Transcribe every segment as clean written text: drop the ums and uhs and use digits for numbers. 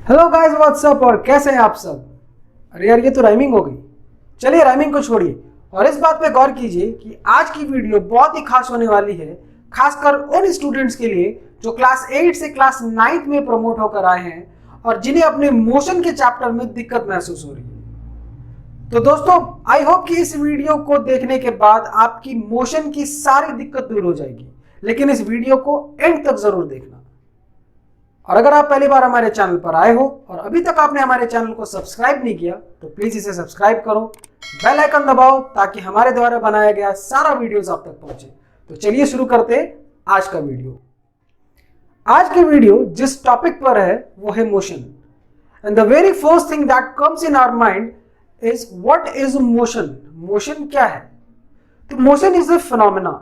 Hello guys, WhatsApp और कैसे हैं आप सब। अरे यार, ये तो राइमिंग हो गई। चलिए राइमिंग को छोड़िए और इस बात पे गौर कीजिए कि आज की वीडियो बहुत ही खास होने वाली है, खासकर उन स्टूडेंट्स के लिए जो क्लास 8 से क्लास 9 में प्रमोट होकर आए हैं और जिन्हें अपने मोशन के चैप्टर में दिक्कत महसूस हो रही है। तो दोस्तों, आई होप कि इस वीडियो को देखने के बाद आपकी मोशन की सारी दिक्कत दूर हो जाएगी, लेकिन इस वीडियो को एंड तक जरूर देखना। और अगर आप पहली बार हमारे चैनल पर आए हो और अभी तक आपने हमारे चैनल को सब्सक्राइब नहीं किया तो प्लीज इसे सब्सक्राइब करो, बेल आइकन दबाओ ताकि हमारे द्वारा बनाया गया सारा वीडियोस आप तक पहुंचे। तो चलिए शुरू करते हैं आज का वीडियो। आज की वीडियो जिस टॉपिक पर है वो है motion. And the very first thing that comes in our mind is what is motion. Motion क्या है? तो motion is a phenomena.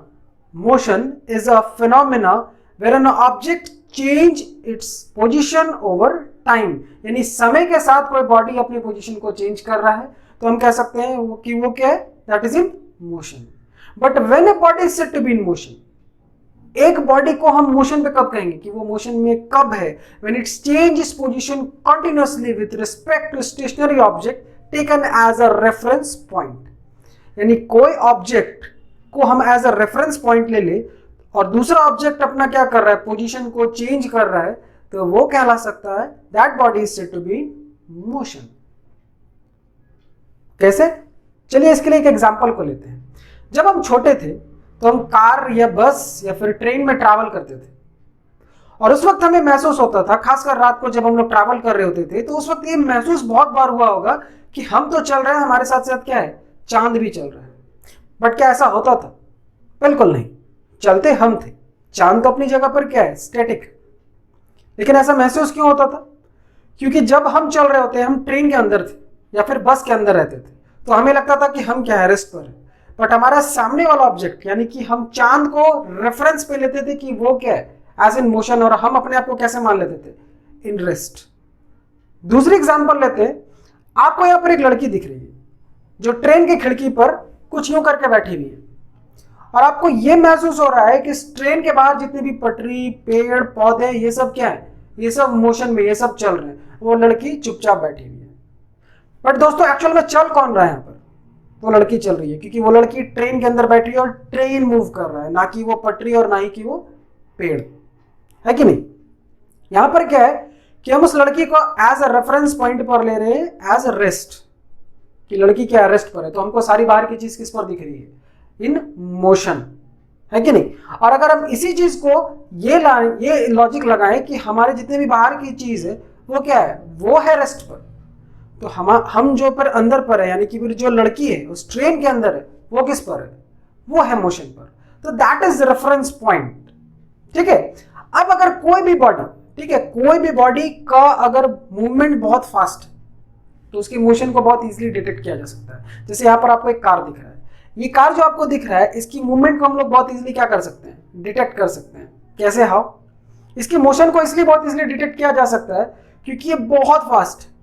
Motion is a phenomena where an object change its position over time, यानी समय के साथ कोई body अपनी position को चेंज कर रहा है तो हम कह सकते हैं वो क्या है, that is in motion. But when a body is said to be in motion, एक बॉडी को हम मोशन पे कब कहेंगे कि वो मोशन में कब है? When its change its position continuously with respect to stationary object taken as a reference point, यानी कोई ऑब्जेक्ट को हम एज अ रेफरेंस पॉइंट ले ले और दूसरा ऑब्जेक्ट अपना क्या कर रहा है, पोजीशन को चेंज कर रहा है, तो वो कहला सकता है that body is said to be in motion. कैसे? चलिए इसके लिए एक एग्जांपल को लेते हैं। जब हम छोटे थे तो हम कार या बस या फिर ट्रेन में ट्रैवल करते थे और उस वक्त हमें महसूस होता था, खासकर रात को जब हम लोग ट्रैवल कर रहे होते थे, तो उस वक्त ये महसूस बहुत बार हुआ होगा कि हम तो चल रहे हैं, हमारे साथ साथ क्या है, चांद भी चल रहा है। बट क्या ऐसा होता था? बिल्कुल नहीं। चलते हम थे, चांद तो अपनी जगह पर क्या है, स्टैटिक। लेकिन ऐसा महसूस क्यों होता था? क्योंकि जब हम चल रहे होते हैं, हम ट्रेन के अंदर थे या फिर बस के अंदर रहते थे, तो हमें लगता था कि हम क्या है, रेस्ट पर है। बट हमारा सामने वाला ऑब्जेक्ट यानी कि हम चांद को रेफरेंस पे लेते थे कि वो क्या है, एज इन मोशन, और हम अपने आप को कैसे मान लेते थे, इन रेस्ट। दूसरी एग्जांपल लेते हैं। आपको यहां पर एक लड़की दिख रही है जो ट्रेन की खिड़की पर कुछ यूं करके बैठी हुई है और आपको यह महसूस हो रहा है कि इस ट्रेन के बाहर जितने भी पटरी, पेड़, पौधे, ये सब क्या है, ये सब मोशन में, ये सब चल रहे हैं। वो लड़की चुपचाप बैठी हुई है। बट दोस्तों, एक्चुअल में चल कौन रहा है यहाँ पर? वो लड़की चल रही है, क्योंकि वो लड़की ट्रेन के अंदर बैठी है और ट्रेन मूव कर रहा है, ना कि वो पटरी और ना ही कि वो पेड़, है कि नहीं। यहां पर क्या है कि हम उस लड़की को एज अ रेफरेंस पॉइंट पर ले रहे हैं, एज अ रेस्ट, कि लड़की क्या रेस्ट पर है, तो हमको सारी बाहर की चीज किस पर दिख रही है, इन मोशन, है कि नहीं। और अगर हम इसी चीज को ये लॉजिक लगाएं कि हमारे जितने भी बाहर की चीज है वो क्या है, वो है रेस्ट पर, तो हम जो पर अंदर पर है, यानी कि जो लड़की है उस ट्रेन के अंदर है, वो किस पर है, वो है मोशन पर। तो दैट इज रेफरेंस पॉइंट। ठीक है। अब अगर कोई भी बॉडी, ठीक है, कोई भी बॉडी का अगर मूवमेंट बहुत फास्ट है तो उसकी मोशन को बहुत इजीली डिटेक्ट किया जा सकता है। जैसे यहां पर आपको एक कार दिख रहा है, ये कार जो आपको दिख रहा है, इसकी मूवमेंट को हम लोग बहुत इजीली क्या कर सकते हैं, डिटेक्ट कर सकते हैं। कैसे? हाउ? इसकी मोशन को इसलिए बहुत इजीली डिटेक्ट किया जा सकता है क्योंकि ये बहुत फास्ट है।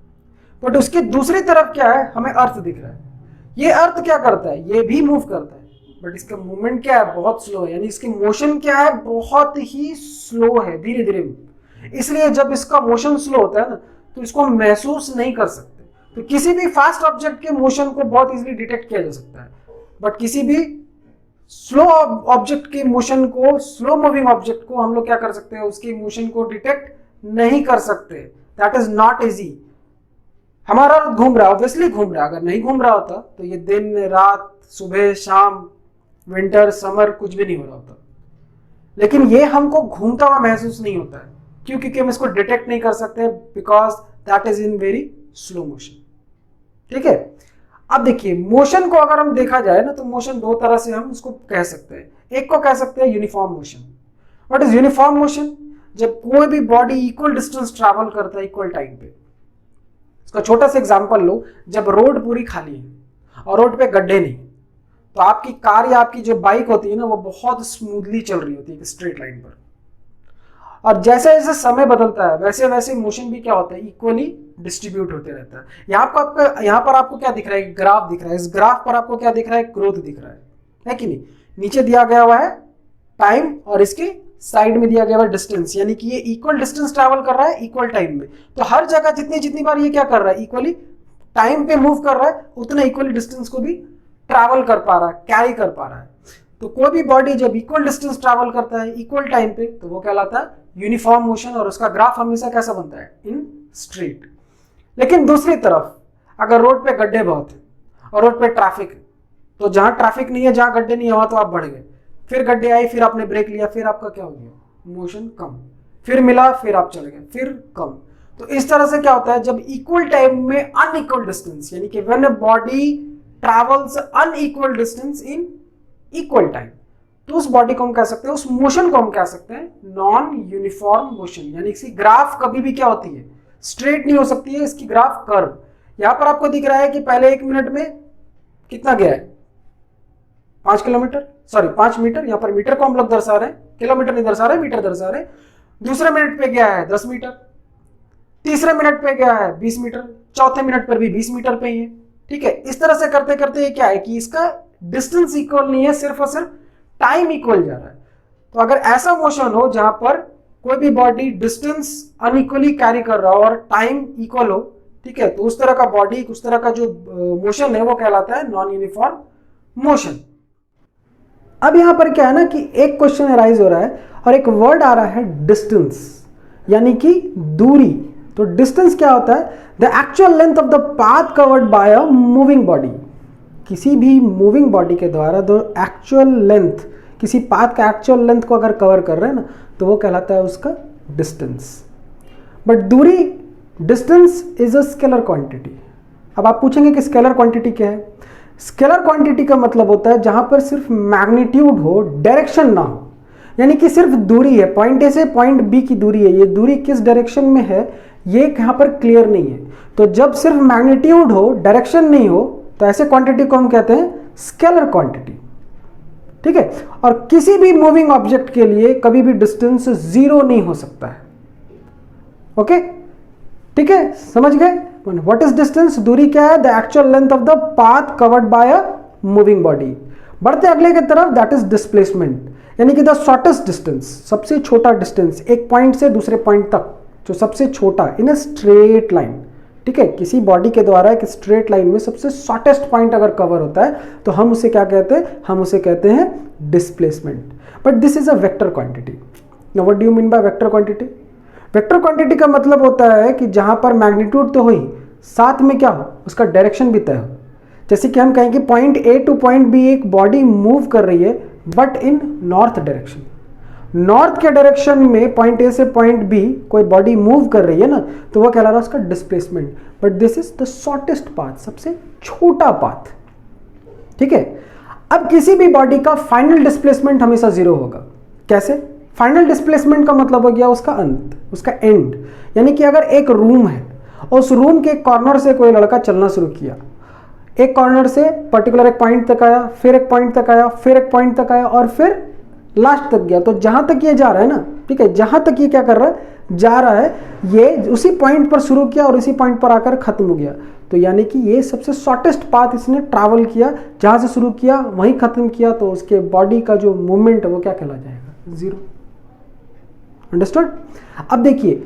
बट उसके दूसरी तरफ क्या है, हमें अर्थ दिख रहा है। ये अर्थ क्या करता है, ये भी मूव करता है, बट इसका मूवमेंट क्या है, बहुत स्लो है, यानी इसकी मोशन क्या है, बहुत ही स्लो है, धीरे धीरे। इसलिए जब इसका मोशन स्लो होता है ना, तो इसको हम महसूस नहीं कर सकते। तो किसी भी फास्ट ऑब्जेक्ट के मोशन को बहुत इजीली डिटेक्ट किया जा सकता है, बट किसी भी स्लो ऑब्जेक्ट के मोशन को, स्लो मूविंग ऑब्जेक्ट को हम लोग क्या कर सकते हैं, उसके मोशन को डिटेक्ट नहीं कर सकते। That is not easy. हमारा अर्थ घूम रहा है, ऑब्वियसली घूम रहा है। अगर नहीं घूम रहा होता तो ये दिन रात, सुबह शाम, विंटर समर, कुछ भी नहीं हो रहा होता। लेकिन ये हमको घूमता हुआ महसूस नहीं होता है। क्यों? क्योंकि हम इसको डिटेक्ट नहीं कर सकते, because that is in very slow motion. ठीक है। अब देखिए, मोशन को अगर हम देखा जाए ना, तो मोशन दो तरह से हम उसको कह सकते हैं। एक को कह सकते हैं uniform motion. What is uniform motion? जब कोई भी बॉडी इक्वल डिस्टेंस ट्रैवल करता है इक्वल टाइम पे। इसका छोटा सा एग्जांपल लो, जब रोड पूरी खाली है और रोड पे गड्ढे नहीं, तो आपकी कार या आपकी जो बाइक होती है ना, वो बहुत स्मूथली चल रही होती है स्ट्रेट लाइन पर। और जैसे जैसे समय बदलता है वैसे वैसे मोशन भी क्या होता है, इक्वली डिस्ट्रीब्यूट होते रहता है। यहाँ पर आपको क्या दिख रहा है, ग्राफ दिख रहा है। इस ग्राफ पर आपको क्या दिख रहा है, ग्रोथ दिख रहा है कि नहीं। नीचे दिया गया हुआ है टाइम और इसकी साइड में दिया गया हुआ डिस्टेंस, यानी कि ये इक्वल डिस्टेंस ट्रैवल कर रहा है इक्वल टाइम में। तो हर जगह जितनी जितनी बार ये क्या कर रहा है, इक्वली टाइम पे मूव कर रहा है, उतना इक्वली डिस्टेंस को भी ट्रैवल कर पा रहा है, कैरी कर पा रहा है। तो कोई भी बॉडी जब इक्वल डिस्टेंस ट्रैवल करता है इक्वल टाइम पे, तो वो कहलाता है यूनिफॉर्म मोशन, और उसका ग्राफ हमेशा कैसा बनता है, इन स्ट्रेट। लेकिन दूसरी तरफ अगर रोड पे गड्ढे बहुत है और रोड पे ट्रैफिक है, तो जहां ट्रैफिक नहीं है, जहां गड्ढे नहीं है, वहां तो आप बढ़ गए, फिर गड्ढे आए, फिर आपने ब्रेक लिया, फिर आपका क्या हो गया, मोशन कम, फिर मिला, फिर आप चले गए, फिर कम। तो इस तरह से क्या होता है, जब इक्वल टाइम में अनइक्वल डिस्टेंस, यानी कि when a body travels unequal distance in equal time, तो उस बॉडी को हम कह सकते हैं, उस मोशन को हम कह सकते हैं नॉन यूनिफॉर्म मोशन। यानी इसकी ग्राफ कभी भी क्या होती है, स्ट्रेट नहीं हो सकती है, इसकी ग्राफ कर्व। यहां पर आपको दिख रहा है कि पहले 1 मिनट में कितना गया है, 5 किलोमीटर, सॉरी 5 मीटर, यहां पर मीटर को हम लोग दर्शा रहे हैं, किलोमीटर नहीं दर्शा रहे, मीटर दर्शा रहे। दूसरे मिनट पे गया है 10 मीटर, तीसरे मिनट पे गया है 20 मीटर, चौथे मिनट पर भी 20 मीटर पे ही है। ठीक है, इस तरह से करते करते ये क्या है कि इसका डिस्टेंस इक्वल नहीं है, सिर्फ और सिर्फ टाइम इक्वल जा रहा है। तो अगर ऐसा मोशन हो जहां पर कोई भी बॉडी डिस्टेंस अनइक्वली कैरी कर रहा हो और टाइम इक्वल हो, ठीक है, तो उस तरह का बॉडी, उस तरह का जो मोशन है वो कहलाता है नॉन यूनिफॉर्म मोशन। अब यहां पर क्या है ना कि एक क्वेश्चन अराइज हो रहा है और एक वर्ड आ रहा है डिस्टेंस, यानी कि दूरी। तो डिस्टेंस क्या होता है, the actual length of the path covered by a moving body. किसी भी मूविंग बॉडी के द्वारा द एक्चुअल लेंथ, किसी पाथ का एक्चुअल लेंथ को अगर कवर कर रहे हैं ना, तो वो कहलाता है उसका डिस्टेंस। बट दूरी, distance is a scalar quantity. अब आप पूछेंगे कि स्केलर क्वांटिटी क्या है। स्केलर क्वांटिटी का मतलब होता है जहां पर सिर्फ मैग्नीट्यूड हो, डायरेक्शन ना हो। यानी कि सिर्फ दूरी है, पॉइंट ए से पॉइंट बी की दूरी है, ये दूरी किस डायरेक्शन में है ये यहां पर क्लियर नहीं है। तो जब सिर्फ मैग्नीट्यूड हो, डायरेक्शन नहीं हो, तो ऐसे क्वांटिटी को हम कहते हैं स्केलर क्वांटिटी। ठीक है, और किसी भी मूविंग ऑब्जेक्ट के लिए कभी भी डिस्टेंस 0 नहीं हो सकता है। ओके, ठीक है, समझ गए। व्हाट इज डिस्टेंस, दूरी क्या है, the actual length of the path covered by a moving body. बढ़ते अगले की तरफ, दैट इज डिस्प्लेसमेंट, यानी कि द शॉर्टेस्ट डिस्टेंस, सबसे छोटा डिस्टेंस एक पॉइंट से दूसरे पॉइंट तक, जो सबसे छोटा इन अ स्ट्रेट लाइन। ठीक है, किसी बॉडी के द्वारा एक स्ट्रेट लाइन में सबसे शॉर्टेस्ट पॉइंट अगर कवर होता है तो हम उसे क्या कहते हैं, हम उसे कहते हैं displacement. But this is a vector quantity. Now what do you mean by vector quantity. Vector quantity का मतलब होता है कि जहां पर मैग्नीट्यूड तो हो ही, साथ में क्या हो, उसका डायरेक्शन भी तय हो। जैसे कि हम कहें कि point A to point B एक बॉडी मूव कर रही है but in north direction. North के डायरेक्शन में पॉइंट ए से पॉइंट बी कोई बॉडी मूव कर रही है ना, तो वो कहला रहा है उसका displacement. But this is the shortest path, सबसे छोटा पाथ। ठीक है, अब किसी भी बॉडी का फाइनल डिस्प्लेसमेंट हमेशा 0 होगा। कैसे, फाइनल डिस्प्लेसमेंट का मतलब हो गया उसका अंत, उसका एंड। यानी कि अगर एक रूम है, उस रूम के कॉर्नर से कोई लड़का चलना शुरू किया, एक कॉर्नर से पर्टिकुलर एक पॉइंट तक आया, फिर एक पॉइंट तक आया, फिर एक पॉइंट तक आया और फिर लास्ट तक गया, तो जहां तक ये जा रहा है ना, ठीक है, जहां तक ये क्या कर रहा है, जा रहा है, ये उसी पॉइंट पर शुरू किया और उसी पॉइंट पर आकर खत्म हो गया। तो यानी कि ये सबसे शॉर्टेस्ट पाथ इसने ट्रैवल किया, जहां से शुरू किया वहीं खत्म किया, तो उसके बॉडी का जो मूवमेंट है वो क्या कहला जाएगा, 0। अंडरस्टूड। अब देखिए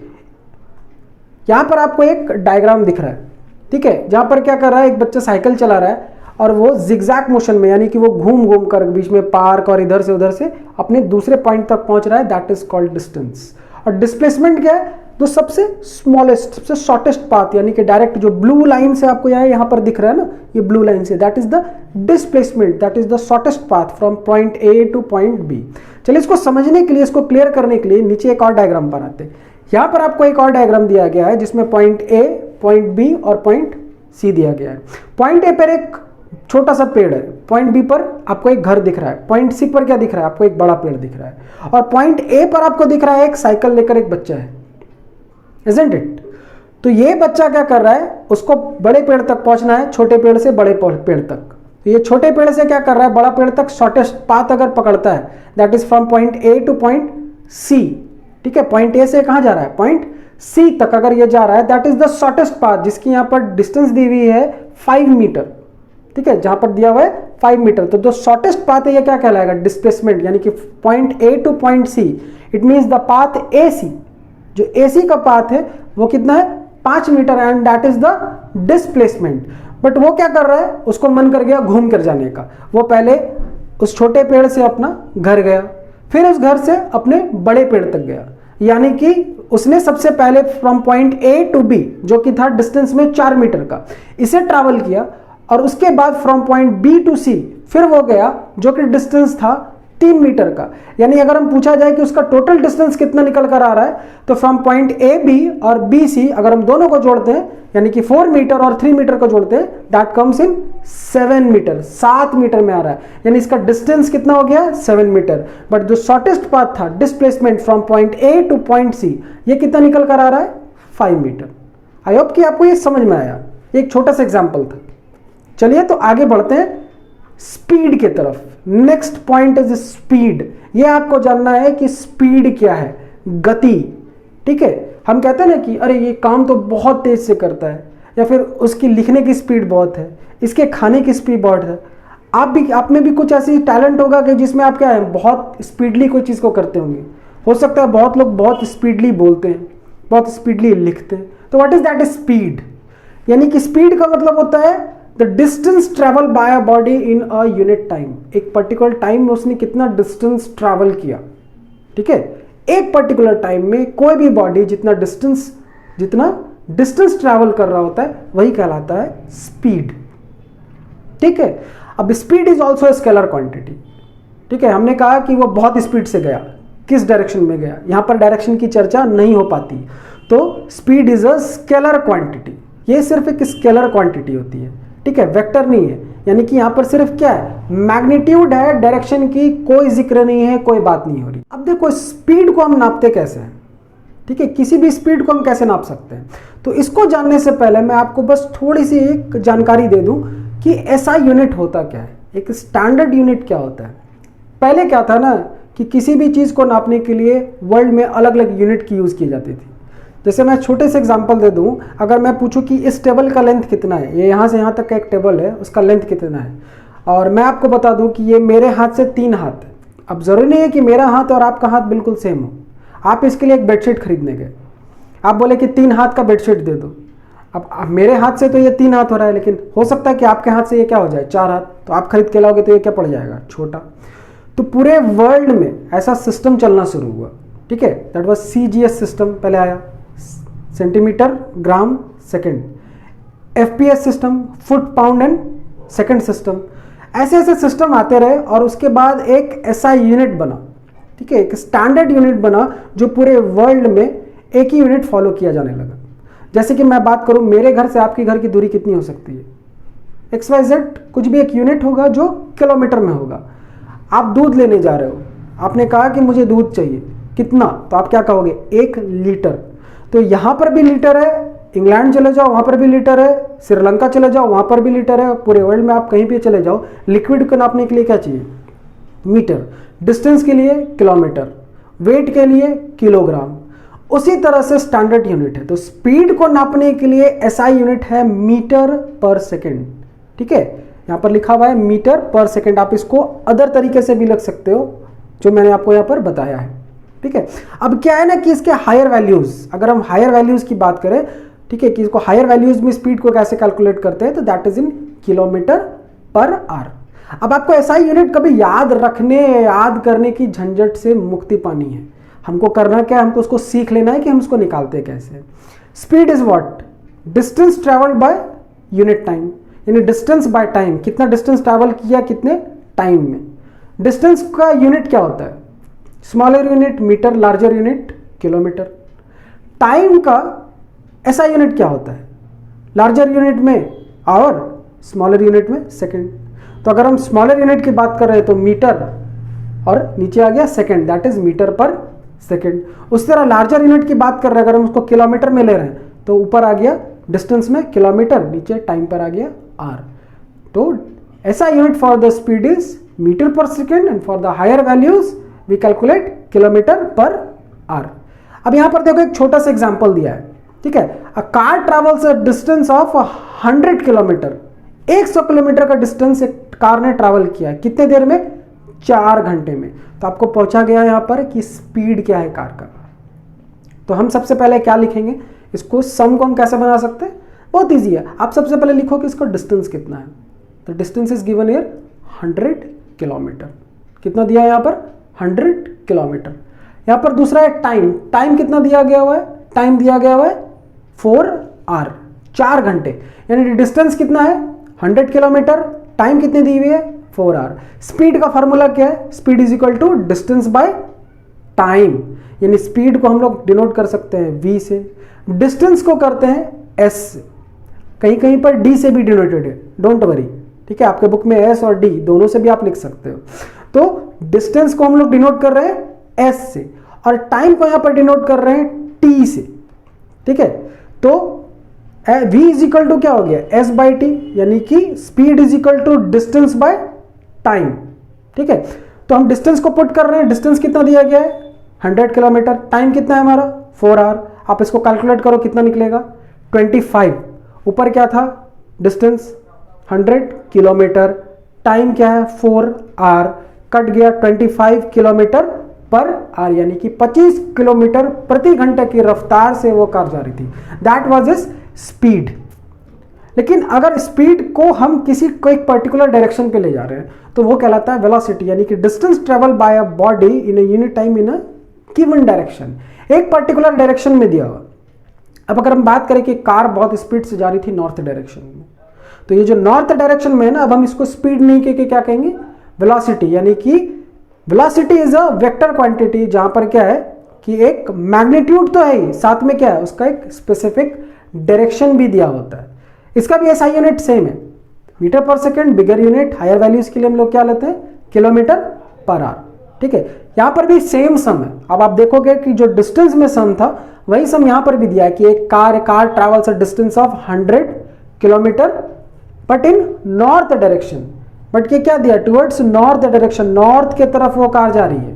यहां पर आपको एक डायग्राम दिख रहा है, ठीक है, जहां पर क्या कर रहा है, एक बच्चा साइकिल चला रहा है और वो जिगजैग मोशन में, यानी कि वो घूम घूम कर बीच में पार्क और इधर से उधर से अपने दूसरे पॉइंट तक पहुंच रहा है, दैट इज कॉल्ड डिस्टेंस। और डिस्प्लेसमेंट क्या है, तो सबसे स्मॉलेस्ट, सबसे शॉर्टेस्ट पाथ, यानी कि डायरेक्ट जो ब्लू लाइन से आपको यहाँ पर दिख रहा है ना, ये ब्लू लाइन से, that is the displacement, that is the shortest path from point A to point B. चलिए इसको समझने के लिए, इसको क्लियर करने के लिए नीचे एक और डायग्राम पर आते हैं। यहाँ पर आपको एक और डायग्राम दिया गया है जिसमें पॉइंट ए, पॉइंट बी और पॉइंट सी दिया गया है। पॉइंट ए पर एक छोटा सा पेड़ है, पॉइंट बी पर आपको एक घर दिख रहा है, पॉइंट सी पर क्या दिख रहा है, आपको एक बड़ा पेड़ दिख रहा है, और पॉइंट ए पर आपको दिख रहा है एक साइकिल लेकर एक बच्चा है, isn't it? तो ये बच्चा क्या कर रहा है, उसको बड़े पेड़ तक पहुंचना है, छोटे पेड़ से बड़े पेड़ तक। तो ये छोटे पेड़ से क्या कर रहा है, बड़ा पेड़ तक शॉर्टेस्ट पाथ अगर पकड़ता है, that is from point A to point C. ठीक है, पॉइंट ए से कहां जा रहा है, पॉइंट सी तक अगर ये जा रहा है, that is the shortest path, जिसकी यहां पर डिस्टेंस दी हुई है 5 मीटर। ठीक है, जहां पर दिया हुआ है 5 मीटर, तो जो शॉर्टेस्ट पाथ है ये क्या कहलाएगा, डिस्प्लेसमेंट, यानी कि point A to point C it means the path AC, जो AC का पाथ है वो कितना है 5 metre, and that is the displacement. But वो क्या कर रहा है, उसको मन कर गया घूम कर जाने का। वो पहले उस छोटे पेड़ से अपना घर गया, फिर उस घर से अपने बड़े पेड़ तक गया, यानी कि उसने सबसे पहले from point A to B, जो कि था डिस्टेंस में 4 मीटर का, इसे ट्रैवल किया, और उसके बाद from point B to C फिर वो गया जो कि डिस्टेंस था 3 मीटर का। यानी अगर हम पूछा जाए कि उसका टोटल डिस्टेंस कितना निकल कर आ रहा है, तो फ्रॉम पॉइंट AB और BC अगर हम दोनों को जोड़ते हैं, यानी कि 4 मीटर और 3 मीटर को जोड़ते हैं, that comes in 7 metre, 7 metre में आ रहा है। यानी इसका डिस्टेंस कितना हो गया 7 मीटर। बट जो शॉर्टेस्ट पाथ था displacement from point A two point C, ये कितना निकल कर आ रहा है 5 मीटर। आई होप कि आपको ये समझ में आया, एक छोटा सा एग्जाम्पल था। चलिए तो आगे बढ़ते हैं स्पीड के तरफ। Next point is speed. ये आपको जानना है कि स्पीड क्या है, गति। ठीक है, हम कहते हैं ना कि अरे ये काम तो बहुत तेज से करता है, या फिर उसकी लिखने की स्पीड बहुत है, इसके खाने की स्पीड बहुत है। आप में भी कुछ ऐसी टैलेंट होगा कि जिसमें आप क्या है बहुत स्पीडली कोई चीज़ को करते होंगे। हो सकता है बहुत लोग बहुत स्पीडली बोलते हैं, बहुत स्पीडली लिखते हैं। तो व्हाट इज दैट स्पीड? यानी कि स्पीड का मतलब होता है the distance travel by a body in a unit time. एक पर्टिकुलर टाइम में उसने कितना डिस्टेंस ट्रैवल किया। ठीक है, एक पर्टिकुलर टाइम में कोई भी बॉडी जितना डिस्टेंस ट्रैवल कर रहा होता है वही कहलाता है स्पीड। ठीक है, अब speed is also scalar quantity. ठीक है, हमने कहा कि वो बहुत स्पीड से गया, किस डायरेक्शन में गया, यहां पर डायरेक्शन की चर्चा नहीं हो पाती। तो speed is a scalar quantity, ये सिर्फ एक स्केलर क्वांटिटी होती है। ठीक है, वेक्टर नहीं है, यानी कि यहां पर सिर्फ क्या है मैग्नीट्यूड है, डायरेक्शन की कोई जिक्र नहीं है, कोई बात नहीं हो रही। अब देखो स्पीड को हम नापते कैसे हैं। ठीक है, किसी भी स्पीड को हम कैसे नाप सकते हैं, तो इसको जानने से पहले मैं आपको बस थोड़ी सी एक जानकारी दे दूं कि SI यूनिट होता क्या है, एक स्टैंडर्ड यूनिट क्या होता है। पहले क्या था ना कि किसी भी चीज़ को नापने के लिए वर्ल्ड में अलग अलग यूनिट की यूज़ की जाती थी। जैसे मैं छोटे से एग्जांपल दे दूं, अगर मैं पूछूं कि इस टेबल का लेंथ कितना है, ये यहाँ से यहाँ तक का एक टेबल है, उसका लेंथ कितना है, और मैं आपको बता दूं कि ये मेरे हाथ से 3 हाथ है। अब ज़रूरी नहीं है कि मेरा हाथ और आपका हाथ बिल्कुल सेम हो। आप इसके लिए एक बेडशीट खरीदने गए, आप बोले कि 3 हाथ का बेडशीट दे दो। अब मेरे हाथ से तो ये 3 हाथ हो रहा है, लेकिन हो सकता है कि आपके हाथ से ये क्या हो जाए 4 हाथ, तो आप खरीद के लाओगे तो ये क्या पड़ जाएगा छोटा। तो पूरे वर्ल्ड में ऐसा सिस्टम चलना शुरू हुआ। ठीक है, दैट वाज CGS सिस्टम पहले आया, centimetre gram second. FPS system, foot pound and second system. ऐसे ऐसे सिस्टम आते रहे और उसके बाद एक SI यूनिट बना। ठीक है, एक स्टैंडर्ड यूनिट बना जो पूरे वर्ल्ड में एक ही यूनिट फॉलो किया जाने लगा। जैसे कि मैं बात करूं, मेरे घर से आपके घर की दूरी कितनी हो सकती है, XYZ कुछ भी एक यूनिट होगा जो किलोमीटर में होगा। आप दूध लेने जा रहे हो, आपने कहा कि मुझे दूध चाहिए, कितना, तो आप क्या कहोगे 1 लीटर। तो यहां पर भी लीटर है, इंग्लैंड चले जाओ वहां पर भी लीटर है, श्रीलंका चले जाओ वहां पर भी लीटर है, पूरे वर्ल्ड में आप कहीं भी चले जाओ, लिक्विड को नापने के लिए क्या चाहिए मीटर, डिस्टेंस के लिए किलोमीटर, वेट के लिए किलोग्राम। उसी तरह से स्टैंडर्ड यूनिट है। तो स्पीड को नापने के लिए SI यूनिट है मीटर पर सेकेंड। ठीक है, यहां पर लिखा हुआ है मीटर पर सेकेंड। आप इसको अदर तरीके से भी लिख सकते हो जो मैंने आपको यहां पर बताया है। ठीक है, अब क्या है ना कि इसके हायर वैल्यूज, अगर हम हायर वैल्यूज की बात करें, ठीक है, कि इसको हायर वैल्यूज में स्पीड को कैसे कैलकुलेट करते हैं, तो that is in kilometre per hour. अब आपको SI यूनिट कभी याद करने की झंझट से मुक्ति पानी है। हमको करना क्या है, हमको उसको सीख लेना है कि हम उसको निकालते कैसे। Speed is what, distance travelled by unit time, यानी डिस्टेंस बाय टाइम, कितना डिस्टेंस ट्रैवल किया कितने टाइम में। डिस्टेंस का यूनिट क्या होता है, smaller unit metre, larger unit kilometre. Time का SI यूनिट क्या होता है, लार्जर यूनिट में आवर, स्मॉलर यूनिट में सेकंड। तो अगर हम स्मॉलर यूनिट की बात कर रहे हैं तो मीटर और नीचे आ गया second, that is metre per second. उस तरह लार्जर यूनिट की बात कर रहे हैं, अगर हम उसको किलोमीटर में ले रहे हैं तो ऊपर आ गया डिस्टेंस में किलोमीटर, नीचे टाइम पर आ गया आर। तो SI unit for the speed is metre per second and for the higher values we calculate kilometre per hour. अब यहां पर देखो एक छोटा सा एग्जांपल दिया है। ठीक है, a car travels a distance of 100 kilometre, 100 kilometre का डिस्टेंस एक कार ने ट्रैवल किया कितने देर में, 4 घंटे में। तो आपको पहुंचा गया यहाँ पर कि स्पीड क्या है कार का। तो हम सबसे पहले क्या लिखेंगे, इसको सम को हम कैसे बना सकते हैं, बहुत ईजी है। आप सबसे पहले लिखो कि इसको डिस्टेंस कितना है। तो distance is given here 100 kilometre. कितना दिया है यहाँ पर, 100 किलोमीटर। यहाँ पर दूसरा है टाइम। टाइम कितना दिया गया हुआ है, टाइम दिया गया हुआ है 4 आवर, 4 घंटे। यानी डिस्टेंस कितना है 100 किलोमीटर, टाइम कितनी दी हुई है 4 आवर। स्पीड का फॉर्मूला क्या है, speed is equal to distance by time. यानी स्पीड को हम लोग डिनोट कर सकते हैं v से, डिस्टेंस को करते हैं s से, कहीं कहीं पर d से भी डिनोटेड है, डोंट वरी, ठीक है। आपके बुक में s और d दोनों से भी आप लिख सकते हो। तो डिस्टेंस को हम लोग डिनोट कर रहे हैं s से और टाइम को यहां पर डिनोट कर रहे हैं t से, ठीक है। तो v इज इक्वल टू क्या हो गया, s बाई टी, यानी कि speed is equal to distance by time, ठीक है। तो हम डिस्टेंस को पुट कर रहे हैं, डिस्टेंस कितना दिया गया है 100 किलोमीटर, टाइम कितना है हमारा 4 आवर। आप इसको कैलकुलेट करो कितना निकलेगा 25। ऊपर क्या था डिस्टेंस 100 किलोमीटर, टाइम क्या है 4 आवर, कट गया 25 किलोमीटर पर आवर, यानी कि 25 किलोमीटर प्रति घंटे की रफ्तार से वो कार जा रही थी। That was is speed. लेकिन अगर स्पीड को हम किसी को एक पर्टिकुलर डायरेक्शन पे ले जा रहे हैं तो वो कहलाता है वेलोसिटी, यानी कि distance travel by a body in a unit time in a given direction, एक पर्टिकुलर डायरेक्शन में दिया हुआ। अब अगर हम बात करें कि कार बहुत स्पीड से जा रही थी नॉर्थ डायरेक्शन में, तो ये जो नॉर्थ डायरेक्शन में है ना, अब हम इसको स्पीड नहीं कह के क्या कहेंगे वेलोसिटी, यानी कि velocity is a vector quantity, जहां पर क्या है कि एक मैग्नीट्यूड तो है ही, साथ में क्या है उसका एक स्पेसिफिक डायरेक्शन भी दिया होता है। इसका भी एसआई यूनिट सेम है, मीटर पर second, bigger unit, higher values के लिए हम लोग क्या लेते हैं किलोमीटर पर आवर, ठीक है। यहां पर भी सेम सम है। अब आप देखोगे कि जो डिस्टेंस में सम था वही सम यहां पर भी दिया है कि एक car travels a distance of 100 kilometre but in north direction. But ये क्या दिया, टुवर्ड्स नॉर्थ डायरेक्शन, नॉर्थ के तरफ वो कार जा रही है।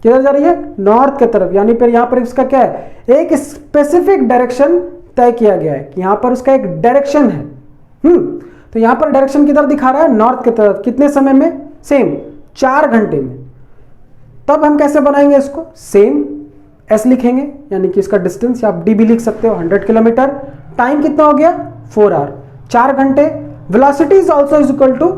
किधर जा रही है, नॉर्थ के तरफ। यानी फिर यहां पर इसका क्या है, एक स्पेसिफिक डायरेक्शन तय किया गया है कि यहां पर उसका एक डायरेक्शन है। तो यहां पर डायरेक्शन किधर दिखा रहा है, नॉर्थ की तरफ। कितने समय में, सेम 4 घंटे में। तब हम कैसे बनाएंगे इसको, सेम एस लिखेंगे, यानी कि इसका डिस्टेंस, या आप डी भी लिख सकते हो 100 किलोमीटर। टाइम कितना हो गया 4 आवर, 4 घंटे। Velocity is also is equal to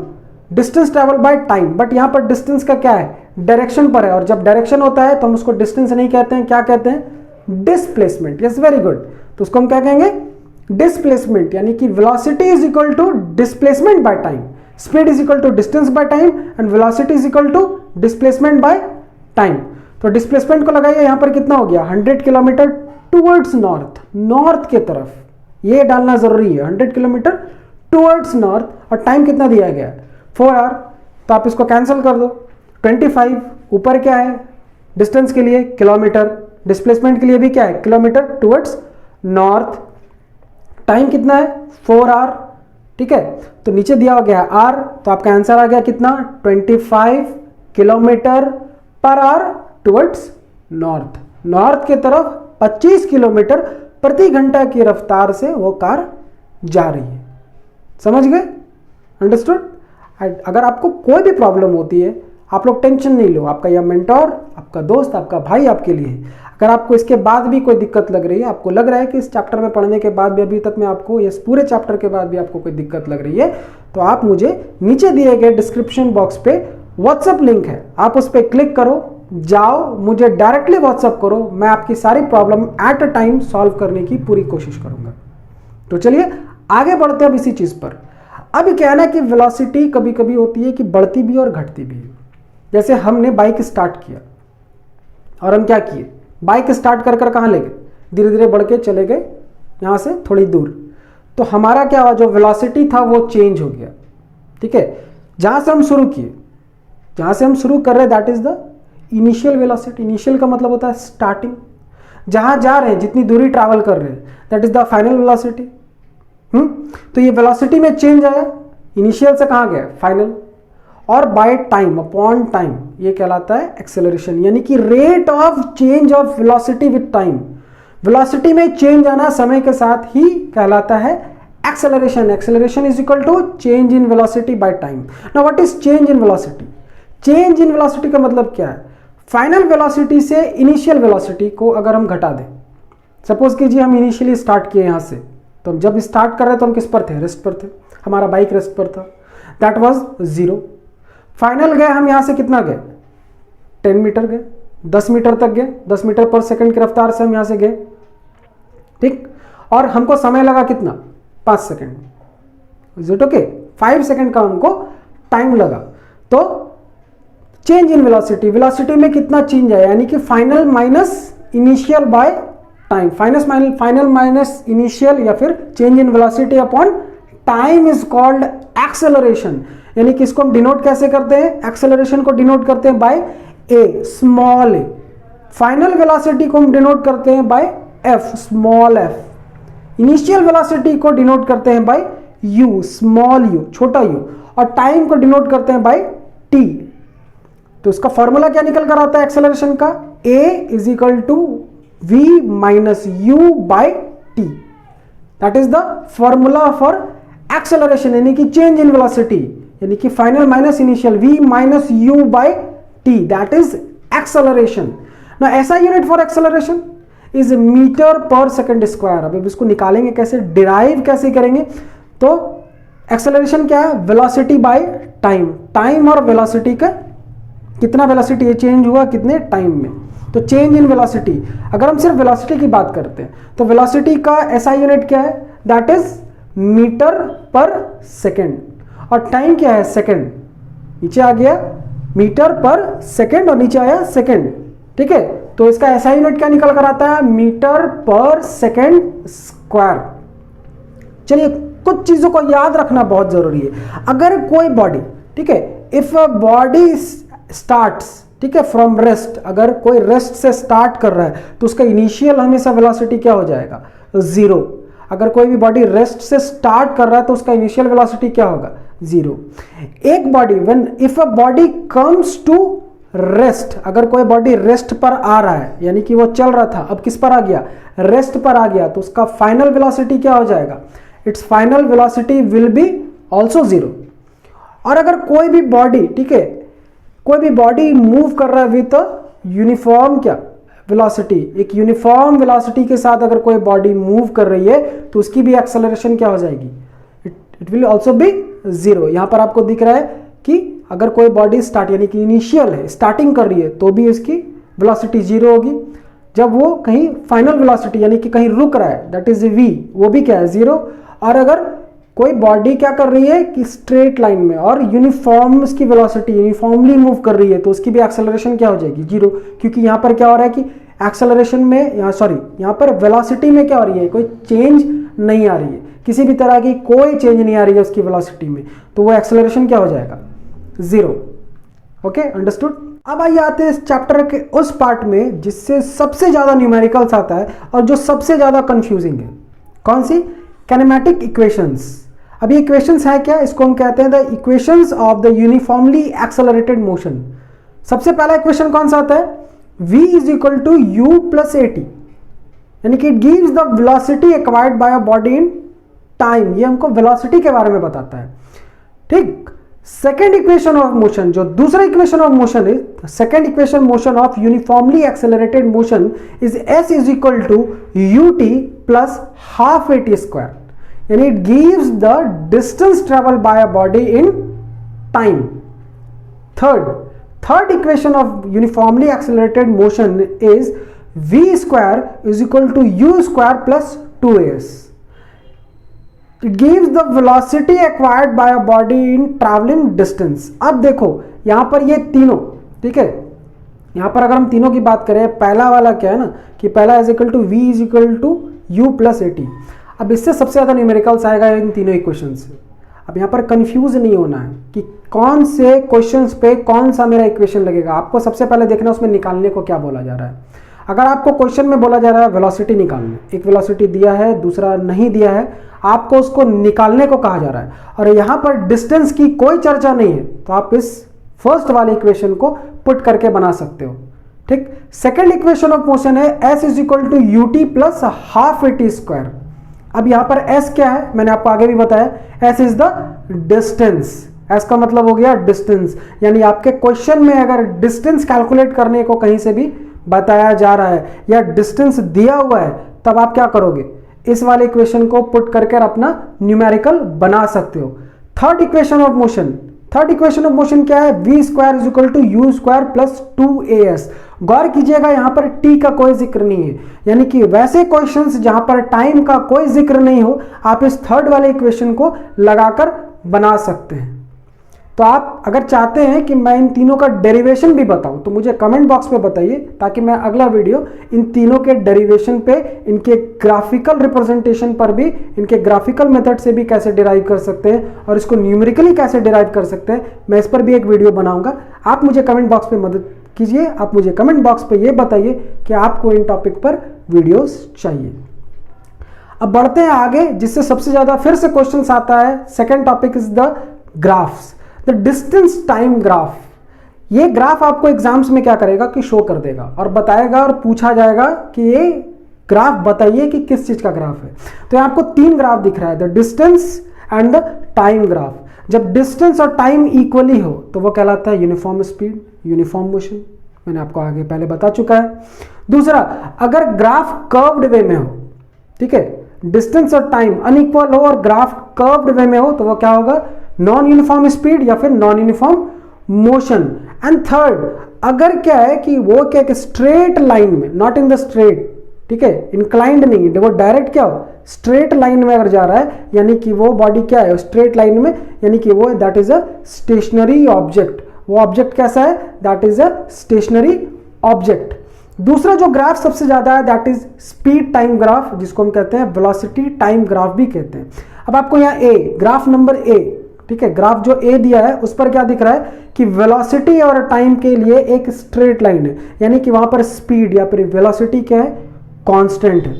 distance travel by time, but यहां पर डिस्टेंस का क्या है, डायरेक्शन पर है। और जब डायरेक्शन होता है तो हम उसको डिस्टेंस नहीं कहते हैं, क्या कहते हैं, डिस्प्लेसमेंट। Yes, very good. तो उसको हम क्या कहेंगे, डिस्प्लेसमेंट, यानी कि velocity is equal to displacement by time, speed is equal to distance by time and velocity is equal to displacement by time. तो डिस्प्लेसमेंट को लगाइए, यहां पर कितना हो गया 100 किलोमीटर टुवर्ड्स नॉर्थ, नॉर्थ के तरफ, ये डालना जरूरी है, 100 किलोमीटर टुवर्ड्स नॉर्थ। और टाइम कितना दिया गया 4 आवर, तो आप इसको कैंसिल कर दो। 25 ऊपर क्या है डिस्टेंस के लिए किलोमीटर, डिस्प्लेसमेंट के लिए भी क्या है किलोमीटर टुवर्ड्स नॉर्थ। टाइम कितना है 4 आवर, ठीक है। तो नीचे दिया गया है आर, तो आपका आंसर आ गया कितना 25 kilometre per hour towards north, north की तरफ 25 किलोमीटर प्रति घंटा की रफ्तार से वो कार जा रही है। समझ गए, अंडरस्टूड। अगर आपको कोई भी प्रॉब्लम होती है आप लोग टेंशन नहीं लो, आपका यह मेंटोर, आपका दोस्त, आपका भाई आपके लिए है। अगर आपको इसके बाद भी कोई दिक्कत लग रही है, आपको लग रहा है कि इस चैप्टर में पढ़ने के बाद भी अभी तक में आपको, इस पूरे चैप्टर के बाद भी आपको कोई दिक्कत लग रही है, तो आप मुझे नीचे दिए गए डिस्क्रिप्शन बॉक्स पे व्हाट्सएप लिंक है, आप उस पर क्लिक करो, जाओ, मुझे डायरेक्टली व्हाट्सएप करो, मैं आपकी सारी problem at a time solve करने की पूरी कोशिश करूंगा। तो चलिए आगे बढ़ते हैं अब इसी चीज पर। अब क्या है ना कि वेलोसिटी कभी कभी होती है कि बढ़ती भी और घटती भी है। जैसे हमने बाइक स्टार्ट किया और हम क्या किए, बाइक स्टार्ट कर कहाँ ले गए, धीरे धीरे बढ़ के चले गए यहाँ से थोड़ी दूर, तो हमारा क्या हुआ, जो वेलोसिटी था वो चेंज हो गया, ठीक है। जहाँ से हम शुरू किए, जहाँ से हम शुरू कर रहे हैं that is the initial velocity. Initial का मतलब होता है स्टार्टिंग, जहाँ जा रहे हैं, जितनी दूरी ट्रैवल कर रहे हैं, that is the final velocity. तो ये वेलोसिटी में चेंज आया, इनिशियल से कहाँ गया फाइनल। और बाय टाइम, अपॉन टाइम, ये कहलाता है एक्सेलरेशन, यानी कि rate of change of velocity with time. Velocity में चेंज आना समय के साथ ही कहलाता है acceleration. Acceleration is equal to change in velocity by time. Now what is change in velocity, change in velocity का मतलब क्या है? फाइनल वेलोसिटी से इनिशियल वेलोसिटी को अगर हम घटा दें, सपोज कीजिए हम इनिशियली स्टार्ट किए यहाँ से, तो हम जब स्टार्ट कर रहे तो हम किस पर थे? रेस्ट पर थे, हमारा बाइक रेस्ट पर था, दैट वाज 0। फाइनल गए हम यहाँ से कितना गए? 10 मीटर गए, 10 मीटर तक गए, 10 मीटर पर सेकंड की रफ्तार से हम यहाँ से गए, ठीक। और हमको समय लगा कितना? 5 second. Is it okay? 5 second का हमको टाइम लगा। तो चेंज इन वेलोसिटी, वेलोसिटी में कितना चेंज आया, यानी कि final minus initial by time, final minus initial या फिर change in velocity upon time is called acceleration. यानी कि इसको हम डिनोट कैसे करते हैं? एक्सेलरेशन को डिनोट करते हैं by A, small A. Final velocity को हम डिनोट करते हैं by F, small F. Initial velocity को डिनोट करते हैं बाय यू, स्मॉल यू, छोटा यू। और टाइम को डिनोट करते हैं बाय टी। तो इसका फॉर्मूला क्या निकल कर आता है एक्सेलरेशन का? a is equal to v minus U by T. That is the formula for acceleration, यानी कि चेंज इन वेलोसिटी, यानी कि final minus initial, v minus U by T, that is acceleration. ना ऐसा unit for acceleration is metre per second square. अब इसको निकालेंगे कैसे, डिराइव कैसे करेंगे? तो एक्सेलरेशन क्या है? वेलोसिटी बाय टाइम, टाइम और वेलोसिटी का कितना वेलोसिटी है चेंज हुआ कितने टाइम में। तो चेंज इन वेलोसिटी, अगर हम सिर्फ वेलोसिटी की बात करते हैं तो वेलोसिटी का एसआई यूनिट क्या है? That is metre per second. और टाइम क्या है? सेकंड। नीचे आ गया मीटर पर सेकंड और नीचे आया सेकंड, ठीक है। तो इसका एसआई यूनिट क्या निकल कर आता है? Metre per second square. चलिए, कुछ चीजों को याद रखना बहुत जरूरी है। अगर कोई बॉडी, ठीक है, इफ अ बॉडी स्टार्ट्स, ठीक है, फ्रॉम रेस्ट, अगर कोई रेस्ट से स्टार्ट कर रहा है तो उसका इनिशियल हमेशा वेलोसिटी क्या हो जाएगा? 0। अगर कोई भी बॉडी रेस्ट से स्टार्ट कर रहा है तो उसका इनिशियल वेलोसिटी क्या होगा? 0। एक body, when if a body comes to rest, अगर कोई बॉडी रेस्ट पर आ रहा है, यानी कि वो चल रहा था, अब किस पर आ गया? रेस्ट पर आ गया, तो उसका फाइनल वेलोसिटी क्या हो जाएगा? It's final velocity will be also 0। और अगर कोई भी बॉडी, ठीक है, कोई भी बॉडी मूव कर रहा है विथ यूनिफॉर्म क्या? वेलोसिटी, एक यूनिफॉर्म वेलोसिटी के साथ अगर कोई बॉडी मूव कर रही है तो उसकी भी एक्सेलरेशन क्या हो जाएगी? It will also be 0। यहां पर आपको दिख रहा है कि अगर कोई बॉडी स्टार्ट, यानी कि इनिशियल है, स्टार्टिंग कर रही है, तो भी उसकी वेलोसिटी 0 होगी। जब वो कहीं फाइनल वेलोसिटी, यानी कि कहीं रुक रहा है, दैट इज v, वो भी क्या है? 0। और अगर कोई बॉडी क्या कर रही है कि स्ट्रेट लाइन में और यूनिफॉर्म उसकी वेलोसिटी यूनिफॉर्मली मूव कर रही है, तो उसकी भी एक्सेलरेशन क्या हो जाएगी? 0। क्योंकि यहाँ पर क्या हो रहा है कि एक्सेलरेशन में, यहाँ पर वेलोसिटी में क्या हो रही है? कोई चेंज नहीं आ रही है, किसी भी तरह की कोई चेंज नहीं आ रही है उसकी वेलोसिटी में, तो वो एक्सेलरेशन क्या हो जाएगा? 0। Okay, understood. अब आइए आते हैं इस चैप्टर के उस पार्ट में जिससे सबसे ज्यादा न्यूमेरिकल्स आता है और जो सबसे ज्यादा कंफ्यूजिंग है। कौन सी? Kinematic equations. अब ये इक्वेशंस है क्या? इसको हम कहते हैं the equations of the uniformly accelerated motion. सबसे पहला इक्वेशन कौन सा आता है? v is equal to U plus A T, यानी कि it gives the velocity acquired by a body in time. ये हमको वेलोसिटी के बारे में बताता है, ठीक। सेकेंड इक्वेशन ऑफ मोशन, जो दूसरा इक्वेशन ऑफ मोशन है, second equation motion of uniformly accelerated motion is s is equal to U T plus half A T square, यानी it gives the distance travel by a body in time. Third equation of uniformly accelerated motion is v square is equal to u square plus 2as। It gives the velocity acquired by a body in traveling distance। अब देखो यहां पर ये तीनों, ठीक है, यहां पर अगर हम तीनों की बात करें, पहला वाला क्या है ना कि पहला is equal to v is equal to U plus A T. अब इससे सबसे ज्यादा न्यूमेरिकल्स आएगा इन तीनों इक्वेशन से। अब यहां पर कंफ्यूज नहीं होना है कि कौन से क्वेश्चंस पे कौन सा मेरा इक्वेशन लगेगा। आपको सबसे पहले देखना उसमें निकालने को क्या बोला जा रहा है। अगर आपको क्वेश्चन में बोला जा रहा है वेलोसिटी निकालना, एक वेलोसिटी दिया है दूसरा नहीं दिया है, आपको उसको निकालने को कहा जा रहा है और यहां पर डिस्टेंस की कोई चर्चा नहीं है, तो आप इस फर्स्ट वाले इक्वेशन को पुट करके बना सकते हो, ठीक। सेकेंड इक्वेशन ऑफ मोशन है s is equal to U T plus half A T square. अब यहां पर s क्या है, मैंने आपको आगे भी बताया, s is the distance, S का मतलब हो गया डिस्टेंस, यानी आपके क्वेश्चन में अगर डिस्टेंस कैलकुलेट करने को कहीं से भी बताया जा रहा है या डिस्टेंस दिया हुआ है, तब आप क्या करोगे, इस वाले इक्वेशन को पुट करके अपना न्यूमेरिकल बना सकते हो। Third equation of motion, third equation of motion क्या है, V square is equal to U square plus 2as। गौर कीजिएगा यहां पर t का कोई जिक्र नहीं है, यानी कि वैसे क्वेश्चंस जहां पर टाइम का कोई जिक्र नहीं हो, आप इस थर्ड वाले इक्वेशन को लगाकर बना सकते हैं। तो आप अगर चाहते हैं कि मैं इन तीनों का डेरिवेशन भी बताऊं तो मुझे कमेंट बॉक्स में बताइए, ताकि मैं अगला वीडियो इन तीनों के डेरिवेशन पे, इनके ग्राफिकल रिप्रेजेंटेशन पर भी, इनके ग्राफिकल मेथड से भी कैसे डिराइव कर सकते हैं और इसको न्यूमेरिकली कैसे डिराइव कर सकते हैं, मैं इस पर भी एक वीडियो बनाऊंगा। आप मुझे कमेंट बॉक्स पे मदद कीजिए, आप मुझे कमेंट बॉक्स पे ये बताइए कि आपको इन टॉपिक पर वीडियोस चाहिए। अब बढ़ते हैं आगे, जिससे सबसे ज्यादा फिर से क्वेश्चंस आता है। Second topic is the graphs, the distance time graph. ये ग्राफ आपको एग्जाम्स में क्या करेगा कि शो कर देगा और बताएगा और पूछा जाएगा कि ये ग्राफ बताइए कि किस चीज का ग्राफ है। तो यहाँ आपको 3 ग्राफ दिख रहा है, the distance and the time graph. जब डिस्टेंस और टाइम इक्वली हो तो वो कहलाता है यूनिफॉर्म स्पीड, यूनिफॉर्म मोशन, मैंने आपको आगे पहले बता चुका है। दूसरा, अगर ग्राफ कर्व्ड वे में हो, ठीक है, डिस्टेंस और टाइम अनइक्वल हो और ग्राफ कर्व्ड वे में हो तो वो क्या होगा, नॉन यूनिफॉर्म स्पीड या फिर non uniform motion. And third, अगर क्या है कि वो क्या है, स्ट्रेट लाइन में, नॉट इन द स्ट्रेट, ठीक है, इंक्लाइंड नहीं, वो डायरेक्ट क्या हो, स्ट्रेट लाइन में अगर जा रहा है, यानी कि वो बॉडी क्या है, स्ट्रेट लाइन में, यानी कि वो that is a stationary object. वो ऑब्जेक्ट कैसा है, that is a stationary object. दूसरा जो ग्राफ सबसे ज्यादा है that is speed time graph, जिसको हम कहते हैं वेलोसिटी टाइम ग्राफ भी कहते हैं। अब आपको यहाँ ए, ग्राफ नंबर ए, ठीक है, ग्राफ जो ए दिया है उस पर क्या दिख रहा है कि वेलोसिटी और टाइम के लिए एक स्ट्रेट लाइन है, यानी कि वहां पर स्पीड या फिर वेलोसिटी क्या है, कांस्टेंट है।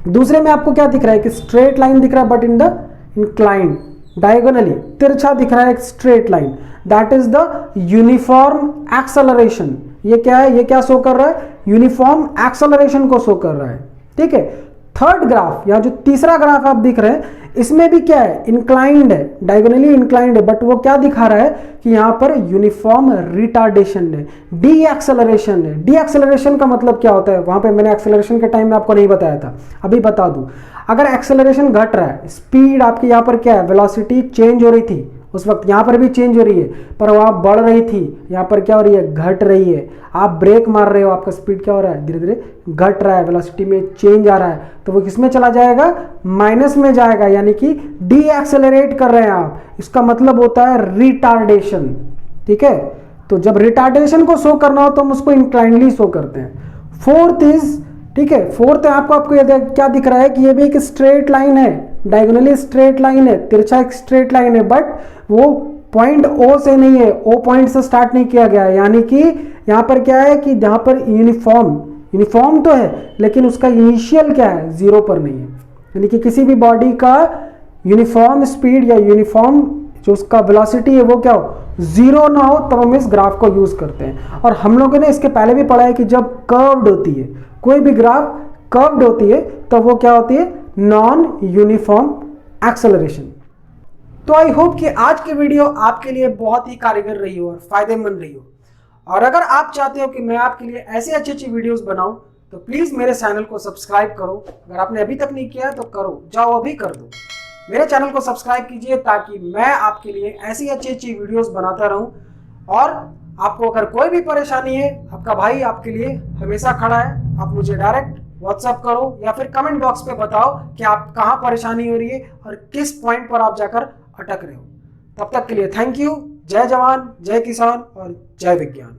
दूसरे में आपको क्या दिख रहा है कि स्ट्रेट लाइन दिख रहा है but in the inclined, diagonally तिरछा दिख रहा है एक straight line, that is the uniform acceleration. ये क्या है, ये क्या शो कर रहा है, यूनिफॉर्म एक्सेलरेशन को शो कर रहा है, ठीक है। थर्ड ग्राफ, या जो तीसरा ग्राफ आप दिख रहे हैं, इसमें भी क्या है, इंक्लाइंड है, डायगोनली इंक्लाइंड है, बट वो क्या दिखा रहा है कि यहां पर यूनिफॉर्म रिटार्डेशन है, डी एक्सेलरेशन है। डी एक्सेलरेशन का मतलब क्या होता है, वहां पे मैंने एक्सेलरेशन के टाइम में आपको नहीं बताया था, अभी बता दूं। अगर एक्सेलरेशन घट रहा है, स्पीड आपकी यहां पर क्या है, वेलोसिटी चेंज हो रही थी उस वक्त, यहां पर भी चेंज हो रही है, पर वहां बढ़ रही थी, यहां पर क्या हो रही है, घट रही है। आप ब्रेक मार रहे हो, आपका स्पीड क्या हो रहा है, धीरे धीरे घट रहा है, वेलोसिटी में चेंज आ रहा है, तो वो किसमें चला जाएगा, माइनस में जाएगा, यानी कि डी एक्सेलरेट कर रहे हैं आप। इसका मतलब होता है रिटार्डेशन, ठीक है। तो जब रिटार्डेशन को शो करना हो तो हम उसको इंक्लाइंडली शो करते हैं। फोर्थ इज, ठीक है, फोर्थ आपको ये क्या दिख रहा है कि ये भी एक स्ट्रेट लाइन है, डायगोनली स्ट्रेट लाइन है, तिरछा एक स्ट्रेट लाइन है, बट वो पॉइंट ओ से नहीं है, ओ पॉइंट से स्टार्ट नहीं किया गया है, यानी कि यहां पर क्या है कि जहां पर यूनिफॉर्म तो है लेकिन उसका इनिशियल क्या है, 0 पर नहीं है, यानी कि किसी भी बॉडी का यूनिफॉर्म स्पीड या यूनिफॉर्म जो उसका वेलोसिटी है वो क्या हो, 0 ना हो, तब हम इस ग्राफ को यूज करते हैं। और हम लोगों ने इसके पहले भी पढ़ा है कि जब कर्व्ड होती है, कोई भी ग्राफ कर्व्ड होती है तो वो क्या होती है, नॉन यूनिफॉर्म एक्सेलरेशन। तो आई होप कि आज की वीडियो आपके लिए बहुत ही कारगर रही हो और फायदेमंद रही हो। और अगर आप चाहते हो कि मैं आपके लिए ऐसी अच्छी अच्छी वीडियोस बनाऊं तो प्लीज मेरे चैनल को सब्सक्राइब करो। अगर आपने अभी तक नहीं किया तो करो, जाओ अभी कर दो। मेरे चैनल को सब्सक्राइब कीजिए ताकि मैं आपके लिए ऐसी अच्छी अच्छी वीडियोस बनाता रहूं। और आपको अगर कोई भी परेशानी है, आपका भाई आपके लिए हमेशा खड़ा है। आप मुझे डायरेक्ट व्हाट्सएप करो या फिर कमेंट बॉक्स पे बताओ कि आप कहाँ परेशानी हो रही है और किस पॉइंट पर आप जाकर अटक रहे हो। तब तक के लिए थैंक यू। जय जवान, जय किसान और जय विज्ञान।